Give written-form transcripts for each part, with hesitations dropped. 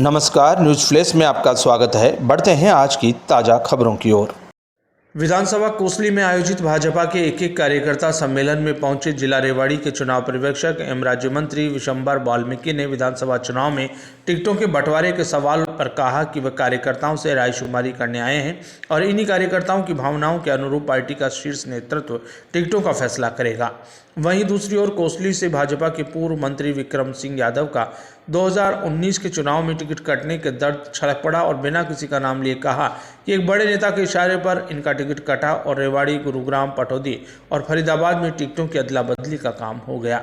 नमस्कार, news flash में आपका स्वागत है। बढ़ते हैं आज की ताज़ा खबरों की ओर। विधानसभा कोसली में आयोजित भाजपा के एक कार्यकर्ता सम्मेलन में पहुंचे जिला रेवाड़ी के चुनाव पर्यवेक्षक एवं राज्य मंत्री विशंबर वाल्मीकि ने विधानसभा चुनाव में टिकटों के बंटवारे के सवाल पर कहा कि वह कार्यकर्ताओं से रायशुमारी करने आए हैं और इन्हीं कार्यकर्ताओं की भावनाओं के अनुरूप पार्टी का शीर्ष नेतृत्व टिकटों का फैसला करेगा। वहीं दूसरी ओर कोसली से भाजपा के पूर्व मंत्री विक्रम सिंह यादव का 2019 के चुनाव में टिकट कटने के दर्द छलक पड़ा और बिना किसी का नाम लिए कहा कि एक बड़े नेता के इशारे पर इनका टिकट कटा और रेवाड़ी, गुरुग्राम, पटौदी और फरीदाबाद में टिकटों की अदला बदली का काम हो गया।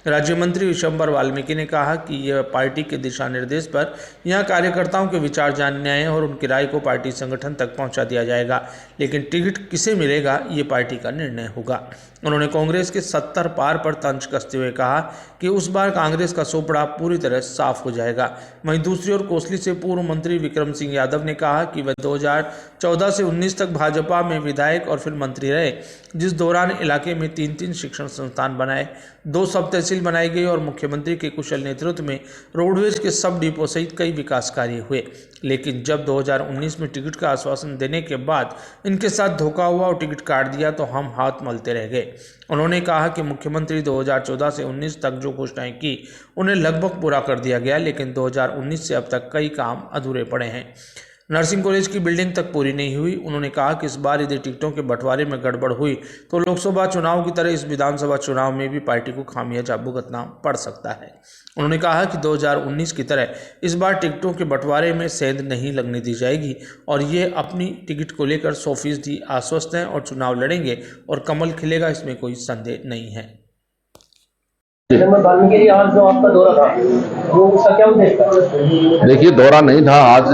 राज्य मंत्री विशंबर वाल्मीकि ने कहा कि यह पार्टी के दिशा निर्देश पर यहां कार्यकर्ताओं के विचार जानने आए हैं और उनकी राय को पार्टी संगठन तक पहुंचा दिया जाएगा, लेकिन टिकट किसे मिलेगा ये पार्टी का निर्णय होगा। उन्होंने कांग्रेस के 70 पार पर तंज कसते हुए कहा कि उस बार कांग्रेस का सोपड़ा पूरी तरह साफ हो जाएगा। वहीं दूसरी ओर कोसली से पूर्व मंत्री विक्रम सिंह यादव ने कहा कि वह 2014 से 19 तक भाजपा में विधायक और फिर मंत्री रहे, जिस दौरान इलाके में 3 शिक्षण संस्थान बनाए, 2 सब तहसील बनाई गई और मुख्यमंत्री के कुशल नेतृत्व में रोडवेज के सब डिपो सहित कई विकास कार्य हुए। लेकिन जब 2019 में टिकट का आश्वासन देने के बाद इनके साथ धोखा हुआ और टिकट काट दिया तो हम हाथ मलते रह गए। उन्होंने कहा कि मुख्यमंत्री 2014 से 19 तक जो घोषणाएं की उन्हें लगभग पूरा कर दिया गया, लेकिन 2019 से अब तक कई काम अधूरे पड़े हैं। नर्सिंग कॉलेज की बिल्डिंग तक पूरी नहीं हुई। उन्होंने कहा कि इस बार यदि टिकटों के बंटवारे में गड़बड़ हुई तो लोकसभा चुनाव की तरह इस विधानसभा चुनाव में भी पार्टी को खामियाजा भुगतना पड़ सकता है। उन्होंने कहा कि 2019 की तरह इस बार टिकटों के बंटवारे में सेंध नहीं लगने दी जाएगी और ये अपनी टिकट को लेकर 100% आश्वस्त हैं और चुनाव लड़ेंगे और कमल खिलेगा, इसमें कोई संदेह नहीं है। आज जो आपका दौरा था वो उसका क्या उद्देश्य था? देखिए, दौरा नहीं था। आज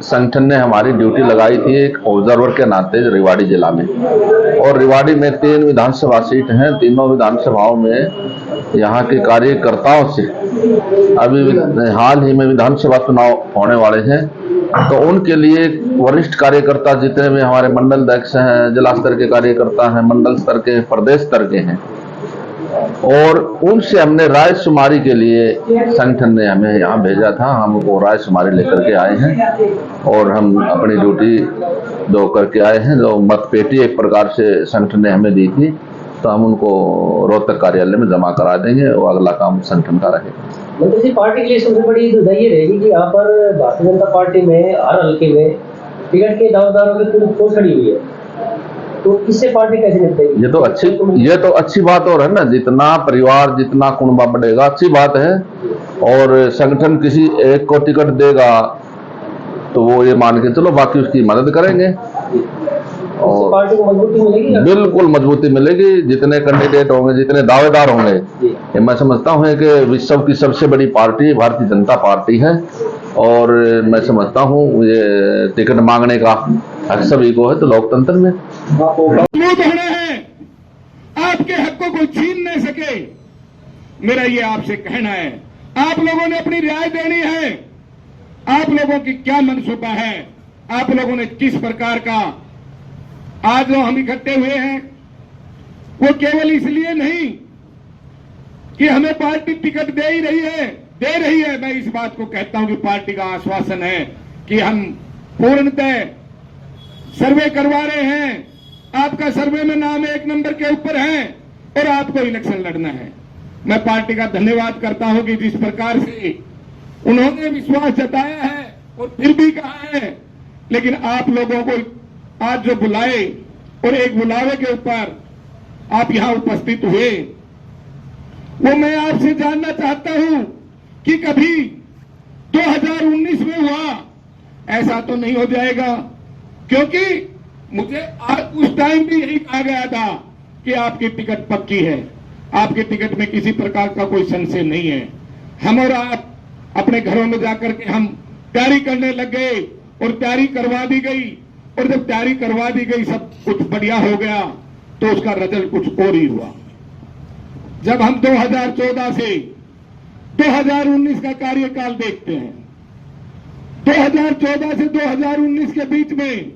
संगठन ने हमारी ड्यूटी लगाई थी एक ऑब्जर्वर के नाते रेवाड़ी जिला में, और रेवाड़ी में 3 विधानसभा सीट हैं। तीनों विधानसभाओं में यहाँ के कार्यकर्ताओं से अभी हाल ही में विधानसभा चुनाव होने वाले हैं, तो उनके लिए वरिष्ठ कार्यकर्ता जितने भी हमारे मंडल अध्यक्ष हैं, जिला स्तर के कार्यकर्ता हैं, मंडल स्तर के, प्रदेश स्तर के हैं, और उनसे हमने राय शुमारी के लिए संगठन ने हमें यहाँ भेजा था। हम वो राय शुमारी लेकर के आए हैं और हम अपनी ड्यूटी दो करके आए हैं। जो मतपेटी एक प्रकार से संगठन ने हमें दी थी, तो हम उनको रोहतक कार्यालय में जमा करा देंगे। वो अगला काम संगठन का रहेगा। मंत्री जी, पार्टी के लिए सबसे बड़ी दुविधा ये रहेगी कि यहाँ पर भारतीय जनता पार्टी में हर हल्के में टिकट के दावेदारों की पूरी फौज खड़ी हुई है, तो इससे पार्टी कैसे निपटेगी? ये तो अच्छी बात और है ना। जितना परिवार, जितना कुनबा बढ़ेगा, अच्छी बात है। और संगठन किसी एक को टिकट देगा तो वो ये मान के चलो बाकी उसकी मदद करेंगे और पार्टी को मजबूती मिलेगी। बिल्कुल मजबूती मिलेगी। जितने कैंडिडेट होंगे, जितने दावेदार होंगे, ये मैं समझता हूँ कि विश्व की सबसे बड़ी पार्टी भारतीय जनता पार्टी है, और मैं समझता हूँ ये टिकट मांगने का हक सभी को है। तो लोकतंत्र में मजबूत होना है, आपके हकों को छीन नहीं सके, मेरा ये आपसे कहना है। आप लोगों ने अपनी राय देनी है। आप लोगों की क्या मनसूबा है, आप लोगों ने किस प्रकार का आज जो हम इकट्ठे हुए हैं, वो केवल इसलिए नहीं कि हमें पार्टी टिकट दे रही है। मैं इस बात को कहता हूं कि पार्टी का आश्वासन है कि हम पूर्णतः सर्वे करवा रहे हैं। आपका सर्वे में नाम 1 नंबर के ऊपर है और आपको इलेक्शन लड़ना है। मैं पार्टी का धन्यवाद करता हूं कि जिस प्रकार से उन्होंने विश्वास जताया है और फिर भी कहा है, लेकिन आप लोगों को आज जो बुलाए और एक बुलावे के ऊपर आप यहां उपस्थित हुए, वो मैं आपसे जानना चाहता हूं कि कभी 2019 में हुआ ऐसा तो नहीं हो जाएगा, क्योंकि मुझे उस टाइम भी यही कहा गया था कि आपकी टिकट पक्की है, आपके टिकट में किसी प्रकार का कोई संशय नहीं है। हम और आप अपने घरों में जाकर के हम तैयारी करने लग गए और तैयारी करवा दी गई, और जब तैयारी करवा दी गई, सब कुछ बढ़िया हो गया, तो उसका रिजल्ट कुछ और ही हुआ। जब हम 2014 से 2019 का कार्यकाल देखते हैं, 2014 से 2019 के बीच में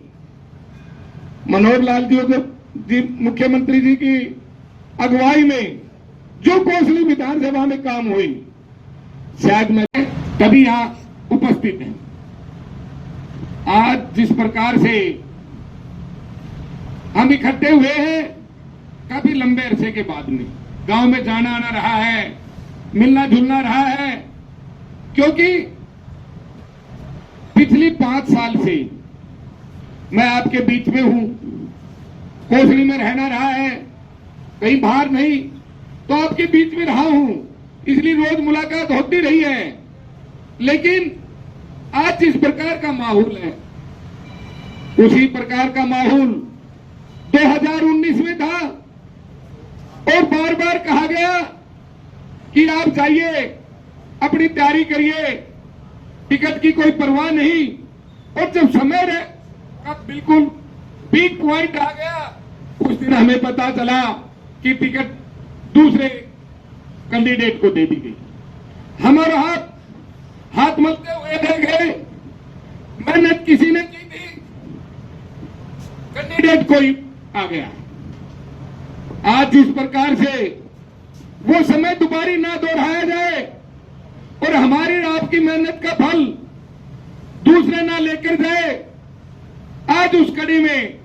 मनोहर लाल जी मुख्यमंत्री जी की अगुवाई में जो कोसली विधानसभा में काम हुई, शायद मैं कभी यहाँ उपस्थित हैं। आज जिस प्रकार से हम इकट्ठे हुए हैं, काफी लंबे अरसे के बाद में गांव में जाना आना रहा है, मिलना जुलना रहा है, क्योंकि पिछली 5 साल से मैं आपके बीच में हूं, कोसली में रहना रहा है, कहीं बाहर नहीं, तो आपके बीच में रहा हूं, इसलिए रोज मुलाकात होती रही है। लेकिन आज जिस प्रकार का माहौल है, उसी प्रकार का माहौल 2019 में था, और बार बार कहा गया कि आप जाइए, अपनी तैयारी करिए, टिकट की कोई परवाह नहीं। और जब समय का बिल्कुल पीक पॉइंट आ गया, उस दिन हमें पता चला कि टिकट दूसरे कैंडिडेट को दे दी गई। हमारा हाथ मलते हुए रह गए, मेहनत किसी ने की थी, कैंडिडेट कोई आ गया। आज जिस प्रकार से वो समय दोबारा ना दोहराया जाए और हमारी और आपकी मेहनत का फल दूसरे ना लेकर जाए, आज उस कड़ी में